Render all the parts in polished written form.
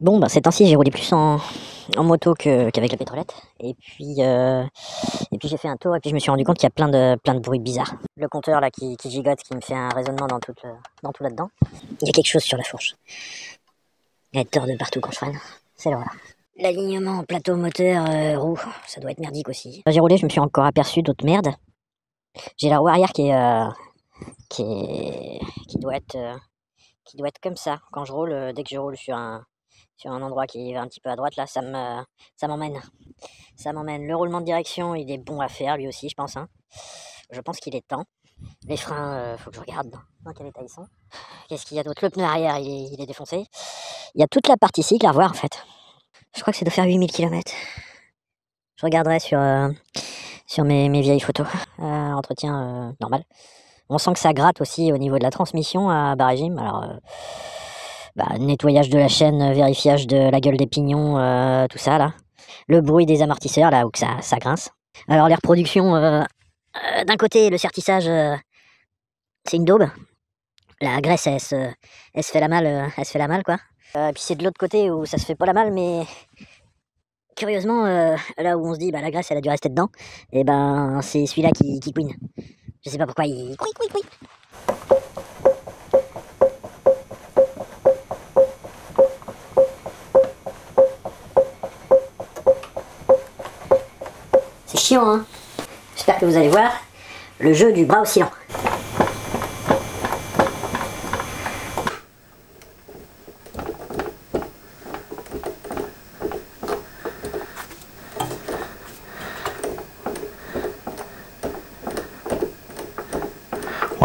Bon, bah, ces temps-ci, j'ai roulé plus en moto qu'avec la pétrolette. Et puis j'ai fait un tour et puis je me suis rendu compte qu'il y a plein de bruits bizarres. Le compteur là qui gigote, qui me fait un raisonnement dans tout là-dedans. Il y a quelque chose sur la fourche. Elle tord de partout quand je freine. C'est l'horreur. L'alignement plateau moteur roue, ça doit être merdique aussi. Quand j'ai roulé, je me suis encore aperçu d'autres merdes. J'ai la roue arrière qui doit être comme ça. Quand je roule, dès que je roule sur un endroit qui va un petit peu à droite, là, ça m'emmène. Ça m'emmène. Le roulement de direction, il est bon à faire, lui aussi, je pense. Hein. Je pense qu'il est temps. Les freins, faut que je regarde dans quel état ils sont. Qu'est-ce qu'il y a d'autre? Le pneu arrière, il est défoncé. Il y a toute la partie cycle à revoir, en fait. Je crois que ça doit faire 8000 km. Je regarderai sur mes vieilles photos. Entretien normal. On sent que ça gratte aussi au niveau de la transmission à bas régime. Alors, nettoyage de la chaîne, vérifiage de la gueule des pignons, tout ça là. Le bruit des amortisseurs là où que ça grince. Alors les reproductions, d'un côté le sertissage, c'est une daube. La graisse elle se fait la malle, quoi. Puis c'est de l'autre côté où ça se fait pas la malle, mais curieusement là où on se dit la graisse elle a dû rester dedans, et c'est celui-là qui couine. Je sais pas pourquoi il couine. C'est chiant, hein. J'espère que vous allez voir le jeu du bras oscillant.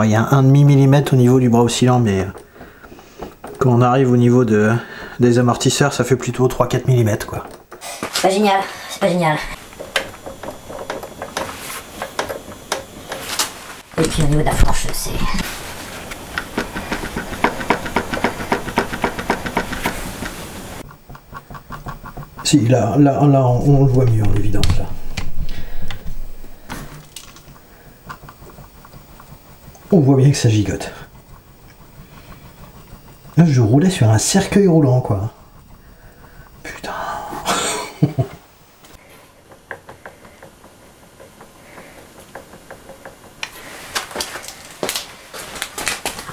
Il y a un demi millimètre au niveau du bras oscillant, mais quand on arrive au niveau des amortisseurs, ça fait plutôt 3-4 mm, quoi. C'est pas génial, c'est pas génial. Et puis au niveau de la fourche, c'est... Si, là, on le voit mieux en évidence, là. On voit bien que ça gigote. Là, je roulais sur un cercueil roulant, quoi. Putain.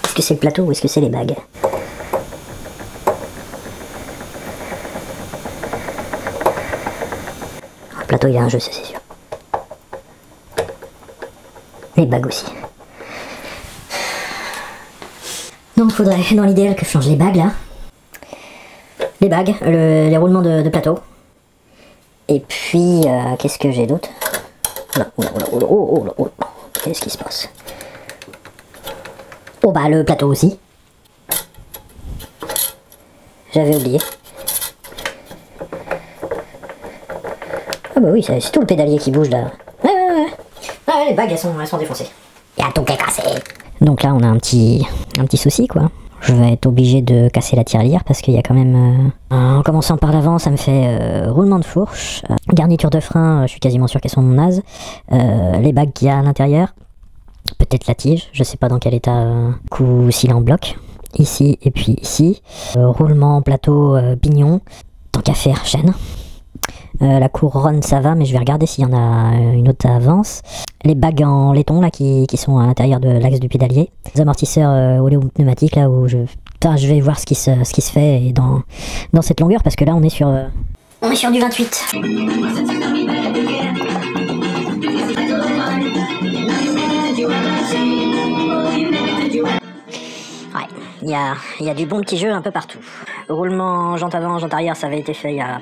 Est-ce que c'est le plateau ou est-ce que c'est les bagues? Le plateau il a un jeu, ça c'est sûr. Les bagues aussi. Donc il faudrait dans l'idéal que je change les bagues là. Les bagues, les roulements de plateau. Et puis qu'est-ce que j'ai d'autre? Oh, qu'est-ce qui se passe? Oh le plateau aussi. J'avais oublié. Ah bah oui, c'est tout le pédalier qui bouge là. Ouais, les bagues elles sont défoncées. Il y a tout qui est cassé. Donc là on a un petit souci quoi. Je vais être obligé de casser la tirelire parce qu'il y a quand même... en commençant par l'avant, ça me fait roulement de fourche. Garniture de frein, je suis quasiment sûr qu'elles sont nazes. Les bagues qu'il y a à l'intérieur. Peut-être la tige, je sais pas dans quel état. Coup s'il est en bloc. Ici et puis ici. Roulement, plateau, pignon. Tant qu'à faire, chaîne. La couronne ça va, mais je vais regarder s'il y en a une autre à avance. Les bagues en laiton là qui sont à l'intérieur de l'axe du pédalier. Les amortisseurs oléopneumatiques là où je vais voir ce qui se fait dans cette longueur parce que là on est sur du 28. Ouais, il y a du bon petit jeu un peu partout. Roulement jante avant, jante arrière, ça avait été fait il y a...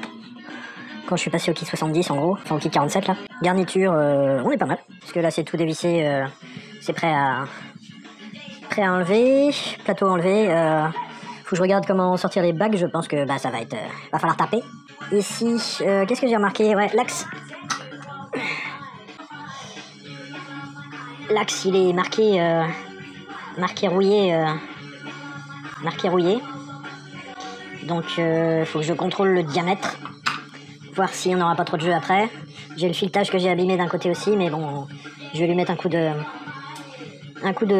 Quand je suis passé au kit 70 en gros, enfin au kit 47 là. Garniture, on est pas mal. Parce que là c'est tout dévissé, c'est prêt à enlever. Plateau enlevé. Faut que je regarde comment sortir les bagues, je pense que ça va être... va falloir taper. Ici, qu'est-ce que j'ai remarqué? Ouais, l'axe. L'axe il est marqué rouillé. Marqué rouillé. Donc faut que je contrôle le diamètre. Voir si on n'aura pas trop de jeu après. J'ai le filetage que j'ai abîmé d'un côté aussi, mais bon, je vais lui mettre un coup de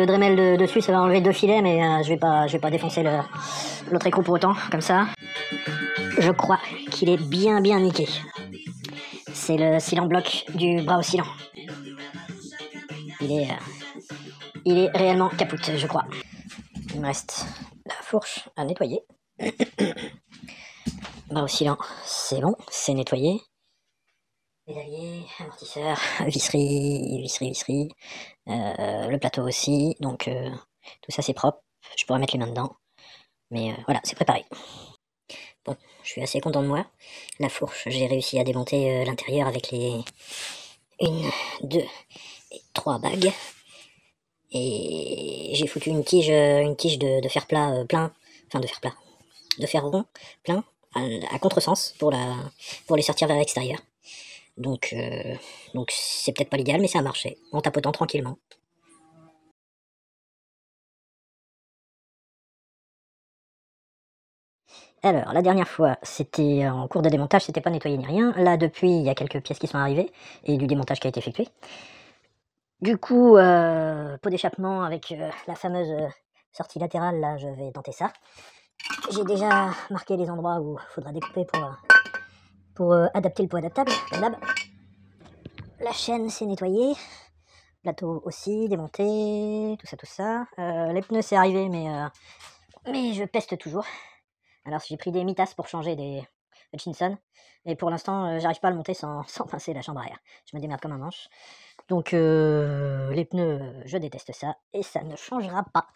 Dremel dessus, ça va enlever 2 filets, mais je vais pas défoncer l'autre écrou pour autant, comme ça. Je crois qu'il est bien niqué. C'est le cylindre bloc du bras oscillant. Il est réellement capoute, je crois. Il me reste la fourche à nettoyer. Bras oscillant, c'est bon, c'est nettoyé. Pédalier, amortisseur, visserie. Le plateau aussi, donc tout ça c'est propre. Je pourrais mettre les mains dedans. Mais voilà, c'est préparé. Bon, je suis assez content de moi. La fourche, j'ai réussi à démonter l'intérieur avec les 1, 2 et 3 bagues. Et j'ai foutu une tige de fer plat plein, enfin de fer plat, de fer rond plein, à contresens pour les sortir vers l'extérieur. Donc c'est peut-être pas l'idéal, mais ça a marché, en tapotant tranquillement. Alors, la dernière fois, c'était en cours de démontage, c'était pas nettoyé ni rien. Là, depuis, il y a quelques pièces qui sont arrivées, et du démontage qui a été effectué. Du coup, pot d'échappement avec la fameuse sortie latérale, là, je vais tenter ça. J'ai déjà marqué les endroits où il faudra découper pour adapter le pot adaptable, comme d'hab. La chaîne, c'est nettoyé. Plateau aussi, démonté, tout ça. Les pneus, c'est arrivé, mais je peste toujours. Alors j'ai pris des mitas pour changer des Hutchinson, et pour l'instant j'arrive pas à le monter sans pincer la chambre arrière. Je me démerde comme un manche. Donc les pneus, je déteste ça, et ça ne changera pas.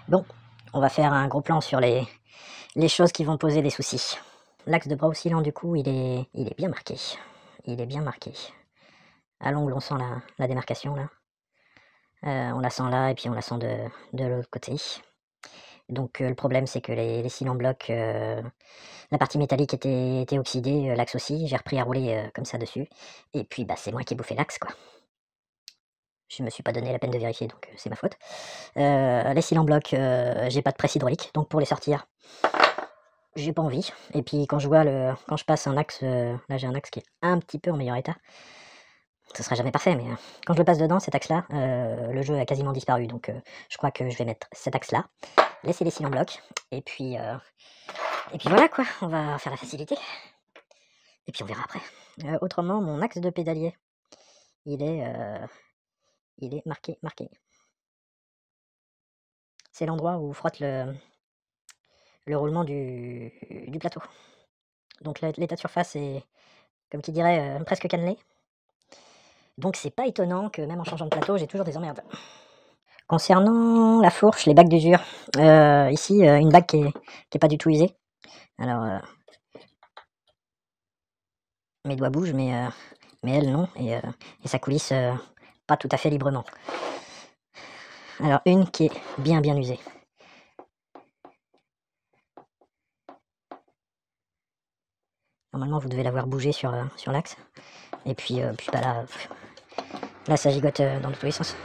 Bon, on va faire un gros plan sur les choses qui vont poser des soucis. L'axe de bras oscillant du coup, il est bien marqué. Il est bien marqué. À l'ongle on sent la démarcation là. On la sent là, et puis on la sent de l'autre côté. Donc le problème c'est que les cils en bloc, la partie métallique était oxydée, l'axe aussi, j'ai repris à rouler comme ça dessus, et puis bah c'est moi qui ai bouffé l'axe quoi. Je me suis pas donné la peine de vérifier, donc c'est ma faute. Les cils en bloc, j'ai pas de presse hydraulique, donc pour les sortir, j'ai pas envie. Et puis quand je passe un axe, là j'ai un axe qui est un petit peu en meilleur état. Ce sera jamais parfait, mais quand je le passe dedans, cet axe-là, le jeu a quasiment disparu, donc je crois que je vais mettre cet axe-là, laisser les cils en bloc, et puis voilà quoi, on va faire la facilité. Et puis on verra après. Autrement, mon axe de pédalier, il est marqué. C'est l'endroit où frotte le roulement du plateau. Donc l'état de surface est, comme qui dirait, presque cannelé. Donc c'est pas étonnant que même en changeant de plateau, j'ai toujours des emmerdes. Concernant la fourche, les bagues d'usure, ici une bague qui est pas du tout usée. Alors mes doigts bougent, mais elle non, et ça coulisse pas tout à fait librement. Alors une qui est bien usée. Normalement vous devez l'avoir bougé sur l'axe. Et puis bah là ça gigote dans tous les sens.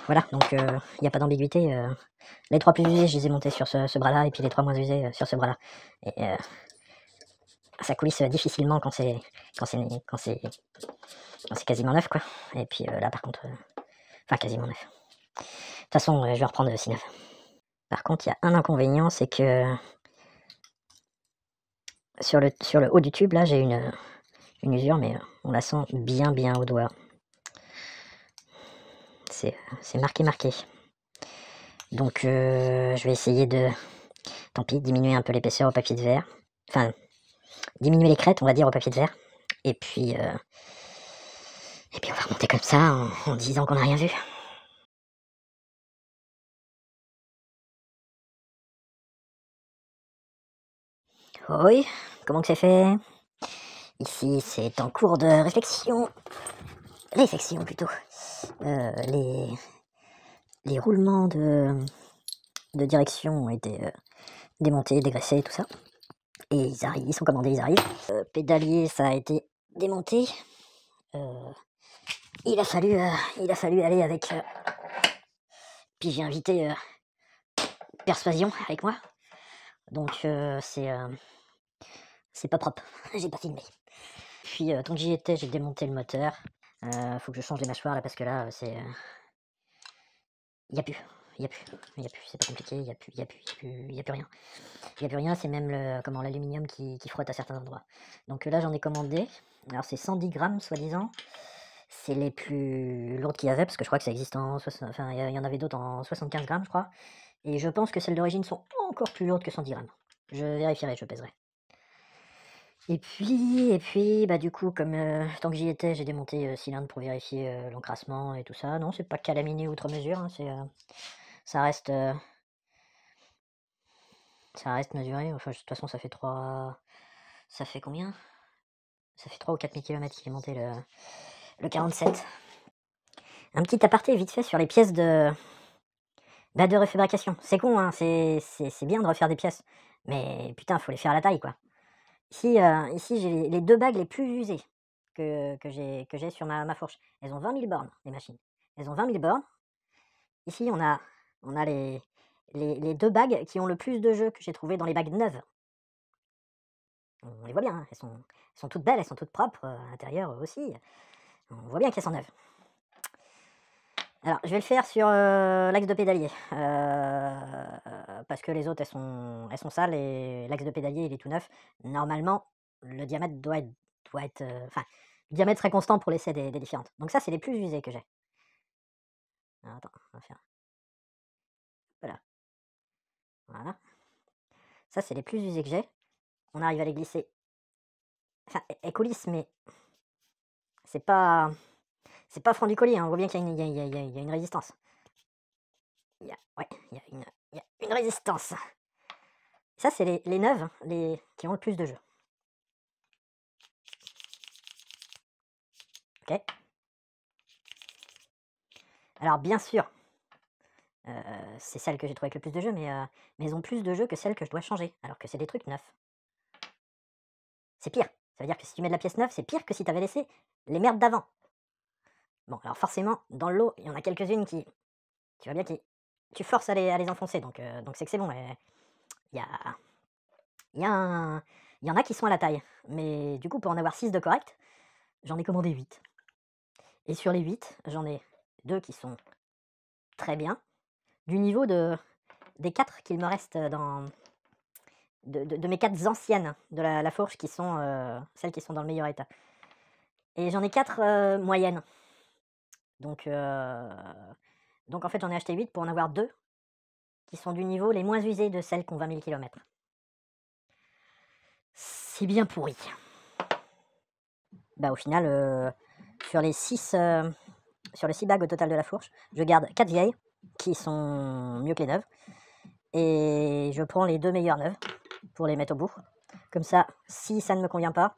Voilà, donc il n'y a pas d'ambiguïté. Les 3 plus usés, je les ai montés sur ce bras-là, et puis les 3 moins usés sur ce bras-là. Et ça coulisse difficilement quand c'est quasiment neuf, quoi. Et puis là, par contre, enfin quasiment neuf. De toute façon, je vais reprendre 6 neuf. Par contre, il y a un inconvénient, c'est que sur le haut du tube, là, j'ai une usure, mais on la sent bien au doigt. C'est marqué. Donc je vais essayer de, tant pis, diminuer un peu l'épaisseur au papier de verre. Enfin, diminuer les crêtes, on va dire, au papier de verre. Et puis on va remonter comme ça en disant qu'on n'a rien vu. Oui, comment que c'est fait? Ici, c'est en cours de réflexion. Réflexion plutôt. Les roulements de direction ont été démontés, dégraissés, tout ça. Et ils sont commandés, ils arrivent. Pédalier, ça a été démonté. Il a fallu aller avec... Puis j'ai invité Persuasion avec moi. Donc c'est pas propre. J'ai pas filmé. Puis tant que j'y étais, j'ai démonté le moteur. Faut que je change les mâchoires là parce que là c'est... Il n'y a plus, c'est pas compliqué, il n'y a plus rien. Il n'y a plus rien, c'est même l'aluminium qui frotte à certains endroits. Donc là j'en ai commandé, alors c'est 110 grammes soi-disant. C'est les plus lourdes qu'il y avait parce que je crois que ça existe enfin il y en avait d'autres en 75 grammes je crois. Et je pense que celles d'origine sont encore plus lourdes que 110 grammes. Je vérifierai, je pèserai. Et puis, bah du coup, comme tant que j'y étais, j'ai démonté cylindre pour vérifier l'encrassement et tout ça. Non, c'est pas calaminé outre mesure, hein, ça reste mesuré. Enfin, de toute façon, ça fait combien? Ça fait 3 ou 4 000 km qu'il est monté le 47. Un petit aparté vite fait sur les pièces de refabrication. C'est con, hein, c'est bien de refaire des pièces, mais putain, faut les faire à la taille, quoi. Ici j'ai les 2 bagues les plus usées que j'ai sur ma fourche. Elles ont 20 000 bornes, les machines. Elles ont 20 000 bornes. Ici, on a les 2 bagues qui ont le plus de jeux que j'ai trouvé dans les bagues neuves. On les voit bien, hein, elles sont toutes belles, elles sont toutes propres, à l'intérieur aussi. On voit bien qu'elles sont neuves. Alors, je vais le faire sur l'axe de pédalier, parce que les autres, elles sont sales et l'axe de pédalier, il est tout neuf. Normalement, le diamètre doit être, enfin, le diamètre serait constant pour l'essai des différentes. Donc ça, c'est les plus usés que j'ai. Alors, attends, on va faire. Voilà. Voilà. Ça, c'est les plus usés que j'ai. On arrive à les glisser. Enfin, elles coulissent, mais c'est pas franc du colis, hein. On voit bien qu'il y a une résistance. Il y a une résistance. Ça, c'est les neuves, qui ont le plus de jeux. Ok. Alors, bien sûr, c'est celles que j'ai trouvées avec le plus de jeux, mais elles ont plus de jeux que celles que je dois changer, alors que c'est des trucs neufs. C'est pire. Ça veut dire que si tu mets de la pièce neuve, c'est pire que si tu avais laissé les merdes d'avant. Bon, alors forcément, dans le lot, il y en a quelques-unes qui... Tu vois bien que tu forces à les enfoncer, donc c'est que c'est bon. Il y a... Il y en a qui sont à la taille. Mais du coup, pour en avoir 6 de correct, j'en ai commandé 8. Et sur les 8, j'en ai 2 qui sont très bien, du niveau des 4 qu'il me reste de mes 4 anciennes de la fourche, qui sont celles qui sont dans le meilleur état. Et j'en ai 4 moyennes. Donc en fait, j'en ai acheté 8 pour en avoir 2 qui sont du niveau les moins usés de celles qui ont 20 000 km. C'est bien pourri. Bah au final, sur les 6 bagues au total de la fourche, je garde 4 vieilles qui sont mieux que les neuves. Et je prends les 2 meilleures neuves pour les mettre au bout. Comme ça, si ça ne me convient pas,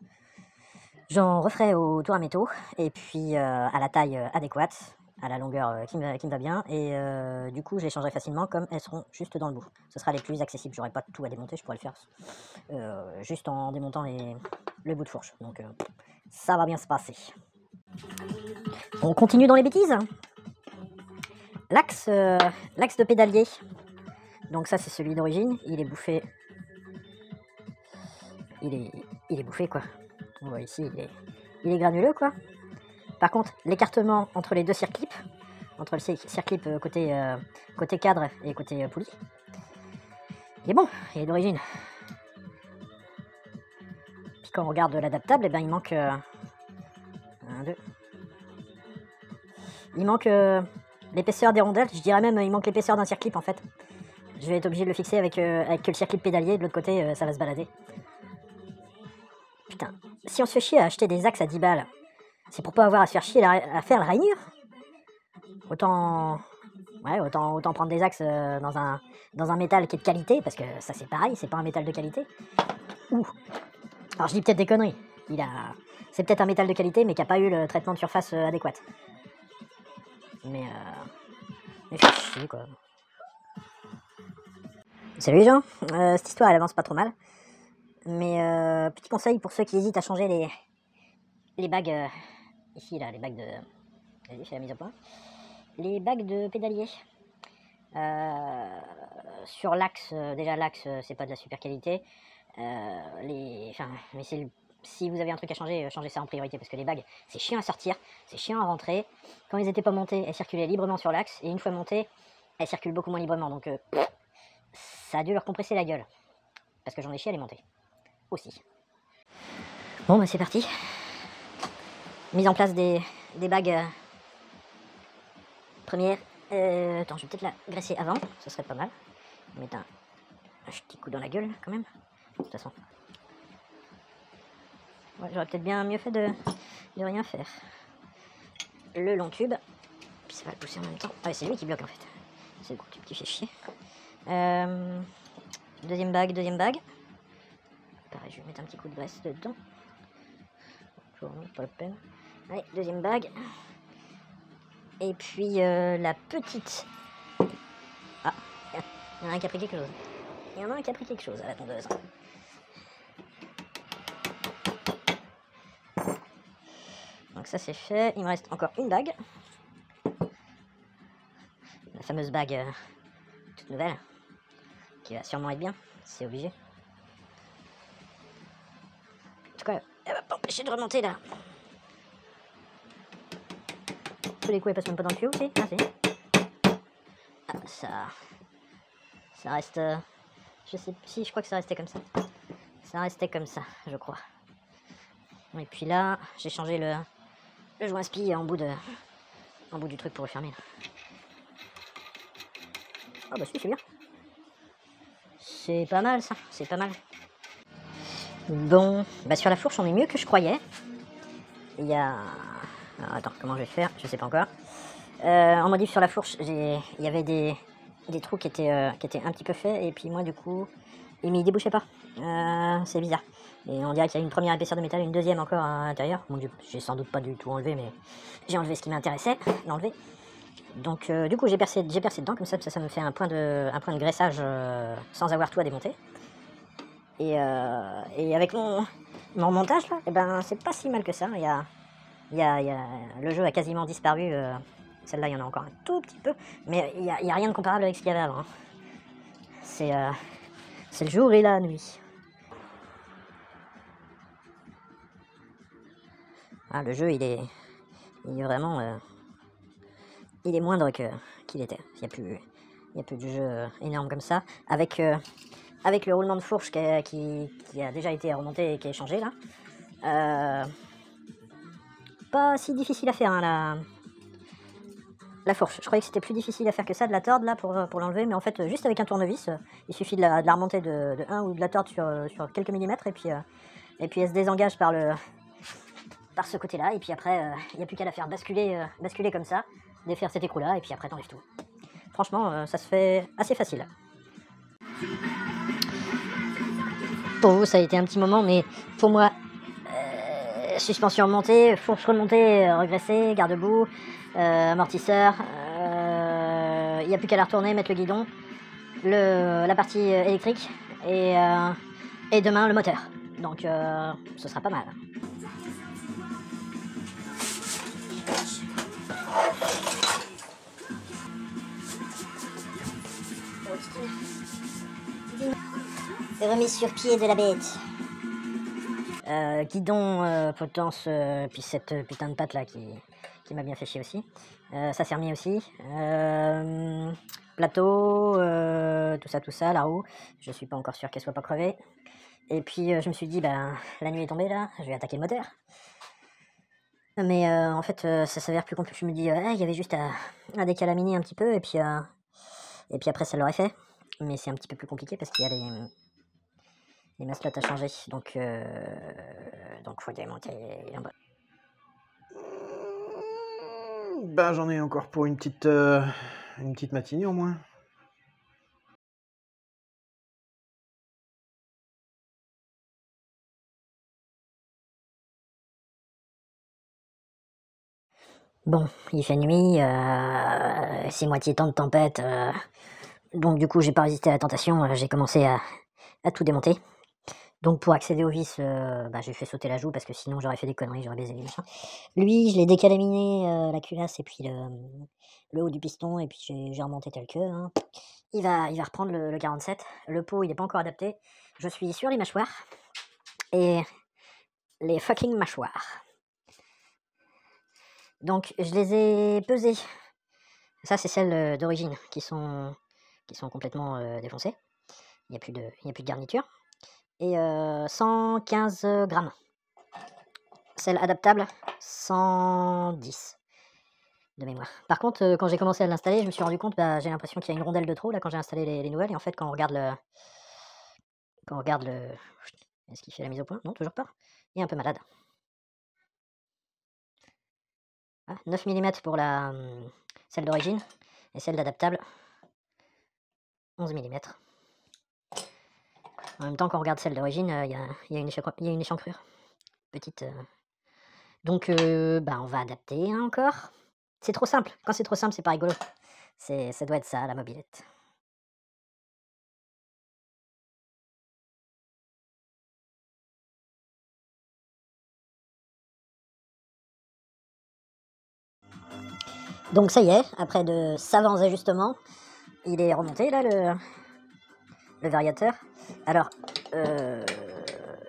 j'en referai au tour à métaux, et puis à la taille adéquate, à la longueur qui me va bien, et du coup je les changerai facilement comme elles seront juste dans le bout. Ce sera les plus accessibles, j'aurai pas tout à démonter, je pourrais le faire juste en démontant le bout de fourche. Donc ça va bien se passer. On continue dans les bêtises. L'axe de pédalier. Donc ça c'est celui d'origine, il est bouffé. Il est bouffé quoi. On voit ici, il est granuleux quoi. Par contre, l'écartement entre les deux circlips, entre le circlip côté cadre et côté poulie, il est bon, il est d'origine. Puis quand on regarde l'adaptable, eh ben, il manque 1, 2. Il manque l'épaisseur des rondelles, je dirais même il manque l'épaisseur d'un circlip en fait. Je vais être obligé de le fixer avec que le circlip pédalier, de l'autre côté ça va se balader. Putain, si on se fait chier à acheter des axes à 10 balles, c'est pour pas avoir à se faire chier à faire la rainure. Autant prendre des axes dans un métal qui est de qualité, parce que ça c'est pareil, c'est pas un métal de qualité. Ouh. Alors je dis peut-être des conneries. C'est peut-être un métal de qualité, mais qui a pas eu le traitement de surface adéquat. Mais fait chier quoi. Salut les gens, cette histoire elle avance pas trop mal. Mais petit conseil pour ceux qui hésitent à changer les bagues, ici là, les bagues de... Vas-y, fais la mise au point. Les bagues de pédalier. Sur l'axe, déjà l'axe c'est pas de la super qualité. Mais si vous avez un truc à changer, changez ça en priorité, parce que les bagues, c'est chiant à sortir, c'est chiant à rentrer. Quand ils n'étaient pas montés, elles circulaient librement sur l'axe, et une fois montées, elles circulent beaucoup moins librement, donc ça a dû leur compresser la gueule, parce que j'en ai chié à les monter, aussi. Bon, bah c'est parti. Mise en place des bagues premières. Attends, je vais peut-être la graisser avant, ce serait pas mal. Mettre un petit coup dans la gueule, quand même, de toute façon. Ouais, j'aurais peut-être bien mieux fait de rien faire. Le long tube, puis ça va le pousser en même temps. Ah ouais, c'est lui qui bloque en fait. C'est le gros tube qui fait chier. Deuxième bague. Pareil, je vais mettre un petit coup de graisse dedans. Pas la peine. Allez, deuxième bague. Et puis la petite... Ah, il y en a un qui a pris quelque chose. À la tondeuse. Donc ça c'est fait, il me reste encore une bague. La fameuse bague toute nouvelle, qui va sûrement être bien, c'est obligé. En tout cas, elle va pas empêcher de remonter là. Tous les coups elle passe même pas dans le tuyau, si. Ah si. Ah, ça reste... je sais si, je crois que ça restait comme ça. Ça restait comme ça, je crois. Et puis là, j'ai changé le joint spi en bout du truc pour le fermer. Oh bah si, c'est bien. C'est pas mal ça, c'est pas mal. Bon, bah sur la fourche on est mieux que je croyais. Il y a... Alors, attends, comment je vais faire? Je sais pas encore. En modif sur la fourche, il y avait des trous qui étaient un petit peu faits, et puis moi du coup, il débouchait pas. C'est bizarre. Et on dirait qu'il y a une première épaisseur de métal, une deuxième encore à l'intérieur. Bon, j'ai sans doute pas du tout enlevé, mais j'ai enlevé ce qui m'intéressait d'enlever. Donc du coup j'ai percé dedans, comme ça me fait un point de graissage sans avoir tout à démonter. Et avec mon montage là, et ben c'est pas si mal que ça. Le jeu a quasiment disparu. Celle-là, il y en a encore un tout petit peu, mais il y a rien de comparable avec ce qu'il y avait avant. Hein. C'est le jour et la nuit. Ah, le jeu, il est vraiment... il est moindre qu'il était. Il y a plus de jeu énorme comme ça. Avec le roulement de fourche qui a déjà été remonté et qui est changé là. Pas si difficile à faire, hein, la fourche. Je croyais que c'était plus difficile à faire que ça, de la tordre là pour l'enlever, mais en fait juste avec un tournevis, il suffit de la remonter de 1 ou de la tordre sur quelques millimètres, et puis elle se désengage par ce côté là, et puis après il n'y a plus qu'à la faire basculer comme ça, défaire cet écrou là, et puis après t'enlèves tout. Franchement ça se fait assez facile. Pour vous ça a été un petit moment, mais pour moi suspension remontée, fourche remontée, regressée, garde-boue, amortisseur, il n'y a plus qu'à la retourner, mettre le guidon, la partie électrique, et demain le moteur. Donc ce sera pas mal. Remise sur pied de la bête. Guidon, potence, puis cette putain de patte là qui m'a bien fait chier aussi. Ça s'est remis aussi. Plateau, tout ça, la roue. Je suis pas encore sûr qu'elle soit pas crevée. Et puis je me suis dit, ben la nuit est tombée là, je vais attaquer le moteur. Mais en fait ça s'avère plus compliqué. Je me dis, il y avait juste à décalaminer un petit peu, et puis après ça l'aurait fait. Mais c'est un petit peu plus compliqué parce qu'il y a les maslottes à changer, donc faut démonter en bas. Ben j'en ai encore pour une petite matinée au moins. Bon, il fait nuit, c'est moitié temps de tempête, donc du coup j'ai pas résisté à la tentation, j'ai commencé à tout démonter. Donc pour accéder au vis, j'ai fait sauter la joue parce que sinon j'aurais fait des conneries, j'aurais baisé les machins. Lui, je l'ai décalaminé, la culasse et puis le haut du piston, et puis j'ai remonté tel que. Hein. Il va reprendre le 47. Le pot, il n'est pas encore adapté. Je suis sur les mâchoires. Et les fucking mâchoires. Donc je les ai pesées. Ça c'est celles d'origine qui sont complètement défoncées. Il n'y a plus de garniture. Et 115 grammes. Celle adaptable, 110 de mémoire. Par contre, quand j'ai commencé à l'installer, je me suis rendu compte, j'ai l'impression qu'il y a une rondelle de trop là quand j'ai installé les nouvelles. Et en fait, quand on regarde le, est-ce qu'il fait la mise au point? Non, toujours pas. Il est un peu malade. Ah, 9 mm pour celle d'origine et celle d'adaptable 11 mm. En même temps, quand on regarde celle d'origine, il y a une échancrure. Petite. Donc, on va adapter encore. C'est trop simple. Quand c'est trop simple, c'est pas rigolo. Ça doit être ça, la mobilette. Donc ça y est, après de savants ajustements, il est remonté là le variateur. Alors,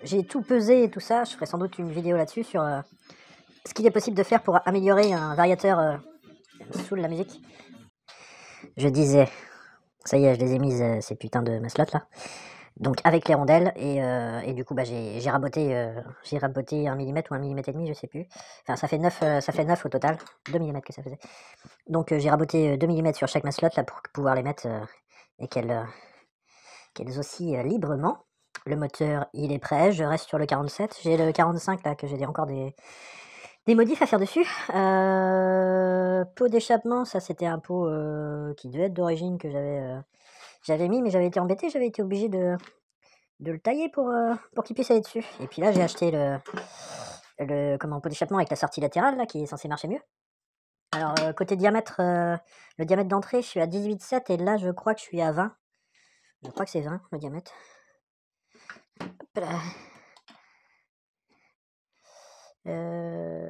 j'ai tout pesé et tout ça, je ferai sans doute une vidéo là-dessus sur ce qu'il est possible de faire pour améliorer un variateur sous la musique. Je disais, ça y est, je les ai mises, ces putains de maslottes là. Donc avec les rondelles et du coup j'ai raboté 1 mm ou 1 mm et demi, je sais plus. Enfin ça fait 9 au total, 2 mm que ça faisait. Donc j'ai raboté 2 mm sur chaque maslotte là pour pouvoir les mettre et qu'elles oscillent librement. Le moteur il est prêt, je reste sur le 47. J'ai le 45 là que j'ai encore des modifs à faire dessus. Pot d'échappement, ça c'était un pot qui devait être d'origine que j'avais mis, mais j'avais été embêté, j'avais été obligé de le tailler pour qu'il puisse aller dessus. Et puis là, j'ai acheté le pot d'échappement avec la sortie latérale, là, qui est censé marcher mieux. Alors, côté diamètre, le diamètre d'entrée, je suis à 18,7 et là, je crois que je suis à 20. Je crois que c'est 20, le diamètre. Hop là.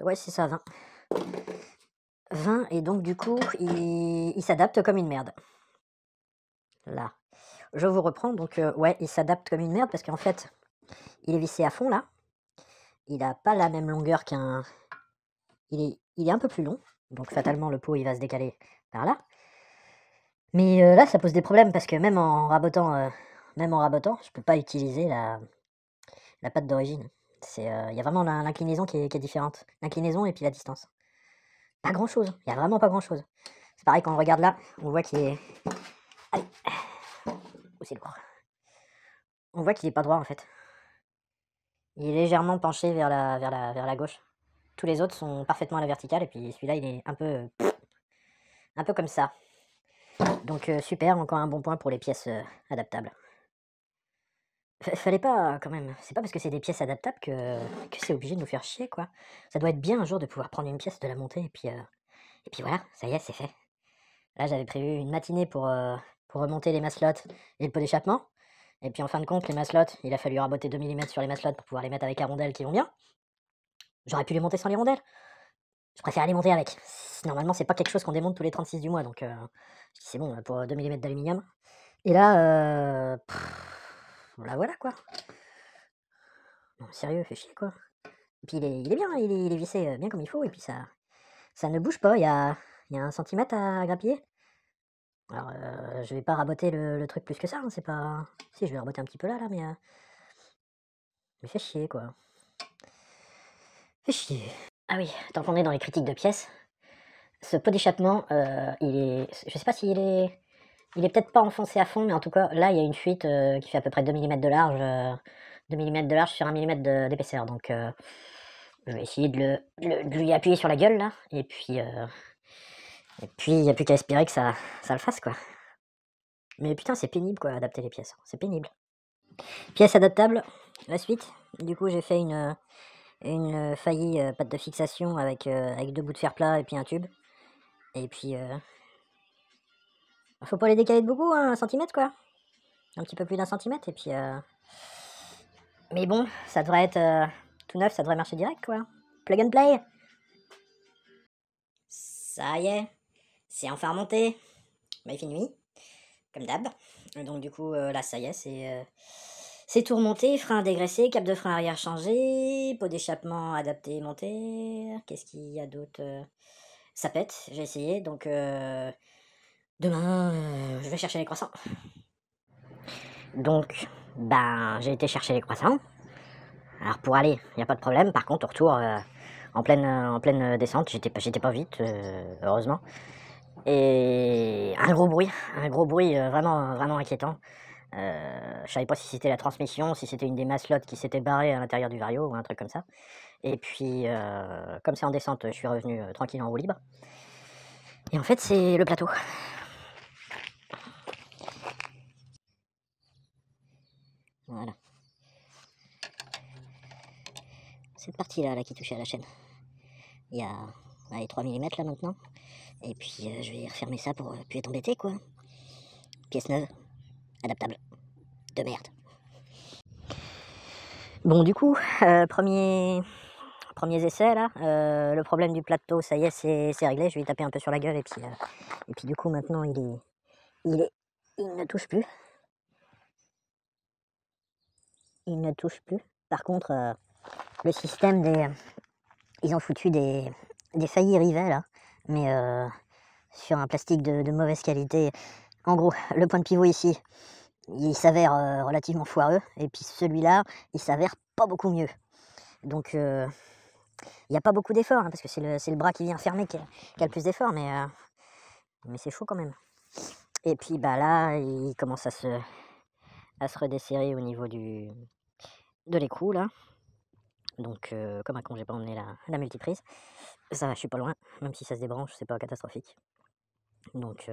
Ouais, c'est ça, 20. 20, et donc, du coup, il s'adapte comme une merde. Là. Je vous reprends, donc, ouais, il s'adapte comme une merde parce qu'en fait, il est vissé à fond, là. Il n'a pas la même longueur qu'un... Il est un peu plus long, donc fatalement le pot il va se décaler par là. Mais là ça pose des problèmes parce que même en rabotant, je peux pas utiliser la patte d'origine. Il y a vraiment l'inclinaison qui est différente. L'inclinaison et puis la distance. Pas grand chose, il y a vraiment pas grand chose. C'est pareil quand on regarde là, on voit qu'il est... Allez. Oh, c'est lourd. On voit qu'il est pas droit en fait. Il est légèrement penché vers la gauche. Tous les autres sont parfaitement à la verticale et puis celui-là il est un peu comme ça. Donc super, encore un bon point pour les pièces adaptables. Fallait pas quand même, c'est pas parce que c'est des pièces adaptables que c'est obligé de nous faire chier quoi. Ça doit être bien un jour de pouvoir prendre une pièce, de la monter et puis voilà, ça y est, c'est fait. Là j'avais prévu une matinée pour remonter les maslottes et le pot d'échappement. Et puis en fin de compte, les maslottes, il a fallu raboter 2 mm sur les maslottes pour pouvoir les mettre avec la rondelle qui vont bien. J'aurais pu les monter sans les rondelles. Je préfère les monter avec. Normalement, c'est pas quelque chose qu'on démonte tous les 36 du mois, donc c'est bon pour 2 mm d'aluminium. Et là, voilà quoi. Non, sérieux, fait chier quoi. Et puis il est bien, il est vissé bien comme il faut, et puis ça ne bouge pas, il y a 1 centimètre à grappiller. Alors je vais pas raboter le truc plus que ça, hein, c'est pas... Si, je vais raboter un petit peu là, mais fait chier quoi. Fait chier. Ah oui, tant qu'on est dans les critiques de pièces, ce pot d'échappement, je sais pas s'il est... Il est peut-être pas enfoncé à fond, mais en tout cas, là, il y a une fuite qui fait à peu près 2 mm de large. 2 mm de large sur 1 mm d'épaisseur. Donc, je vais essayer de lui appuyer sur la gueule, là. Et puis, il n'y a plus qu'à espérer que ça le fasse, quoi. Mais putain, c'est pénible, quoi, adapter les pièces. C'est pénible. Pièce adaptable, la suite. Du coup, j'ai fait une faillie patte de fixation avec 2 bouts de fer plat et puis un tube. Et puis... faut pas les décaler de beaucoup, hein, 1 centimètre quoi. Un petit peu plus d'1 centimètre et puis... Mais bon, ça devrait être tout neuf, ça devrait marcher direct quoi. Plug and play. Ça y est, c'est enfin remonté. Bah il fait nuit, comme d'hab. Donc du coup, là ça y est, C'est tout remonté, frein dégraissé, cap de frein arrière changé, pot d'échappement adapté monté. Qu'est-ce qu'il y a d'autre? Ça pète, j'ai essayé, donc demain, je vais chercher les croissants. Donc, ben, j'ai été chercher les croissants. Alors pour aller, il n'y a pas de problème. Par contre, au retour, en pleine descente, j'étais pas vite, heureusement. Et un gros bruit vraiment inquiétant. Je savais pas si c'était la transmission, si c'était une des maslottes qui s'était barrée à l'intérieur du Vario ou un truc comme ça. Et puis, comme c'est en descente, je suis revenu tranquille en roue libre. Et en fait, c'est le plateau. Voilà. Cette partie-là là, qui touchait à la chaîne. Il y a allez, 3 mm là maintenant. Et puis, je vais refermer ça pour plus être embêté, quoi. Pièce neuve, adaptable. De merde. Bon, du coup, premiers essais là. Le problème du plateau, ça y est, c'est réglé. Je vais y taper un peu sur la gueule et puis du coup maintenant il ne touche plus. Il ne touche plus. Par contre, le système ils ont foutu des faillis rivets là, mais sur un plastique de mauvaise qualité. En gros, le point de pivot ici, il s'avère relativement foireux, et puis celui-là, il s'avère pas beaucoup mieux. Donc il n'y a pas beaucoup d'efforts, hein, parce que c'est le bras qui vient fermer qui a le plus d'efforts, mais c'est chaud quand même. Et puis bah là, il commence à se redesserrer au niveau de l'écrou là. Donc comme à con, j'ai pas emmené la multiprise. Ça va, je suis pas loin, même si ça se débranche, c'est pas catastrophique. Donc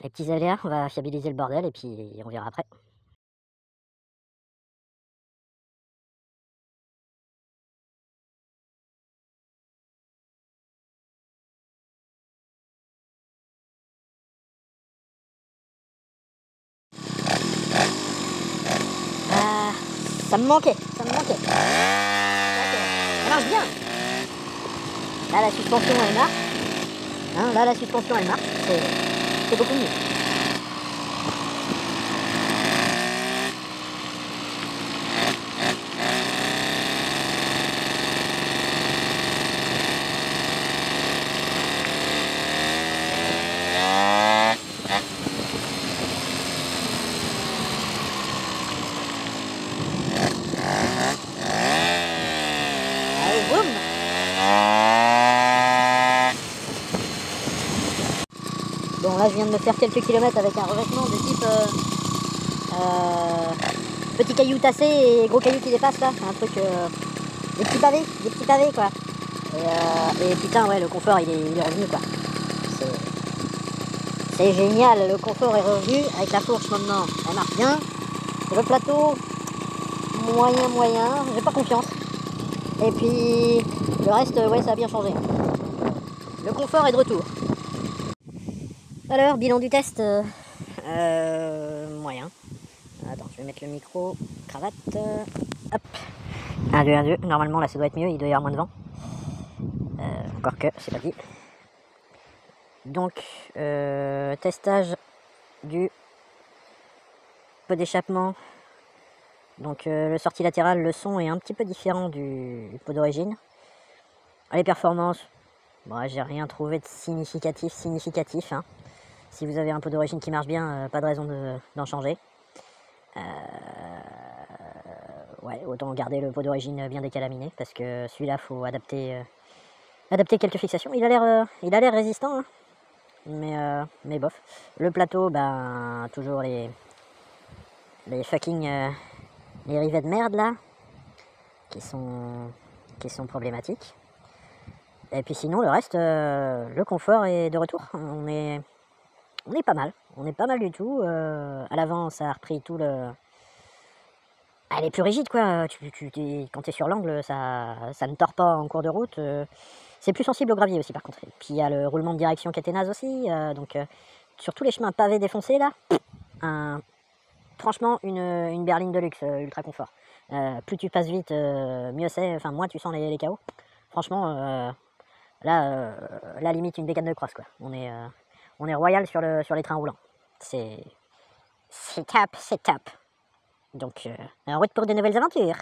les petits aléas, on va fiabiliser le bordel et puis on verra après. Ça me manquait. Ça marche bien. Là, la suspension, elle marche. Hein, là, la suspension, elle marche. C'est beaucoup mieux. Allez, boum. Bon, là, je viens de me faire quelques kilomètres avec un revêtement de type petit caillou tassé et gros caillou qui dépasse là. Un truc. Des petits pavés quoi. Et putain, ouais, le confort il est revenu quoi. C'est génial, le confort est revenu avec la fourche maintenant. Elle marche bien. Le plateau, moyen, j'ai pas confiance. Et puis le reste, ouais, ça a bien changé. Le confort est de retour. Alors, bilan du test, moyen. Attends, je vais mettre le micro, cravate, hop. 1, 2, 1, 2, normalement là ça doit être mieux, il doit y avoir moins de vent. Encore que, c'est pas dit. Donc, testage du pot d'échappement. Donc le sortie latérale, le son est un petit peu différent du pot d'origine. Les performances, bon, j'ai rien trouvé de significatif. Hein. Si vous avez un pot d'origine qui marche bien, pas de raison d'en changer. Ouais, autant garder le pot d'origine bien décalaminé, parce que celui-là, faut adapter quelques fixations. Il a l'air résistant, hein. Mais bof. Le plateau, ben toujours les fucking les rivets de merde là, qui sont problématiques. Et puis sinon le reste, le confort est de retour. On est pas mal. On est pas mal du tout. À l'avant, ça a repris tout le. Elle est plus rigide quoi. Quand t'es sur l'angle, ça ne tord pas en cours de route. C'est plus sensible au gravier aussi par contre. Et puis il y a le roulement de direction qui était naze aussi. Donc sur tous les chemins pavés défoncés là, franchement une berline de luxe, ultra confort. Plus tu passes vite, mieux c'est. Enfin moins tu sens les chaos. Franchement, là, limite une bécane de crosse quoi. On est royal sur les trains roulants. C'est top. Donc, en route pour de nouvelles aventures.